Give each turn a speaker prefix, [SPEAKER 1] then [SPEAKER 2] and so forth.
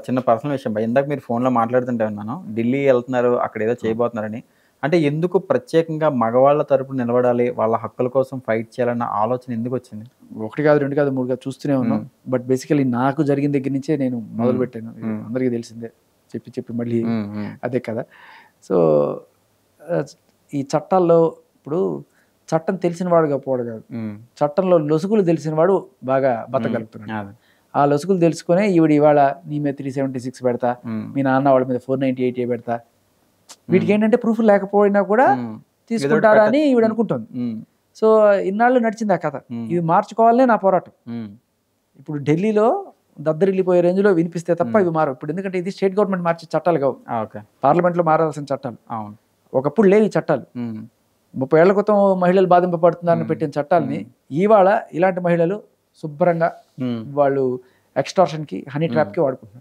[SPEAKER 1] చిన్న పర్సనల్ విషయం భయ్. ఇందాక మీరు ఫోన్‌లో మాట్లాడుతుంటే విన్నాను. ఢిల్లీ ఎళ్తున్నారు, అక్కడేదో చేయబోతున్నారని. అంటే ఎందుకు ప్రత్యేకంగా మగవాళ్ళ తరపున నిలబడాలి, వాళ్ళ హక్కుల కోసం ఫైట్ చేయాలన్న ఆలోచన ఎందుకొచ్చింది?
[SPEAKER 2] 1 కాదు, 2 కాదు, 3 కాదు చూస్తూనే ఉన్నాం. బట్ బేసికల్లీ నాకు జరిగిన దగ్గర నుంచే నేను మొదలుపెట్టాను. అందరికీ తెలిసిందే. చెప్పి మళ్ళీ అదే కదా. సో ఈ చట్టాల్లో ఇప్పుడు చట్టం తెలిసిన వాడు గొప్పవాడు కాదు. చట్టంలో లొసుగులు తెలిసిన వాడు బాగా బతకగలుగుతున్నాడు. ఆ లొసుగులు తెలుసుకునే ఇవాళ నీ మీద 376 పెడతా, మీ నాన్న వాళ్ళ మీద 498 పెడతా. వీటికి ఏంటంటే ప్రూఫ్ లేకపోయినా కూడా తీసుకుంటారా అని ఈవిడ అనుకుంటుంది. సో ఇన్నాళ్ళు నడిచింది ఆ కథ. ఇది మార్చుకోవాలనే నా పోరాటం. ఇప్పుడు ఢిల్లీలో దద్దరిల్లిపోయే రేంజ్లో వినిపిస్తే తప్ప ఇవి మారవు. ఇప్పుడు ఎందుకంటే ఇది స్టేట్ గవర్నమెంట్ మార్చే చట్టాలు కావు, పార్లమెంట్లో మారాల్సిన చట్టాలు. ఒకప్పుడు లేవు ఈ చట్టాలు. 30 ఏళ్ల క్రితం మహిళలు బాధింపబడుతున్నారని పెట్టిన చట్టాలని ఇవాళ ఇలాంటి మహిళలు శుభ్రంగా వాళ్ళు ఎక్స్టార్షన్కి, హనీ ట్రాప్కి వాడుకుంటున్నారు.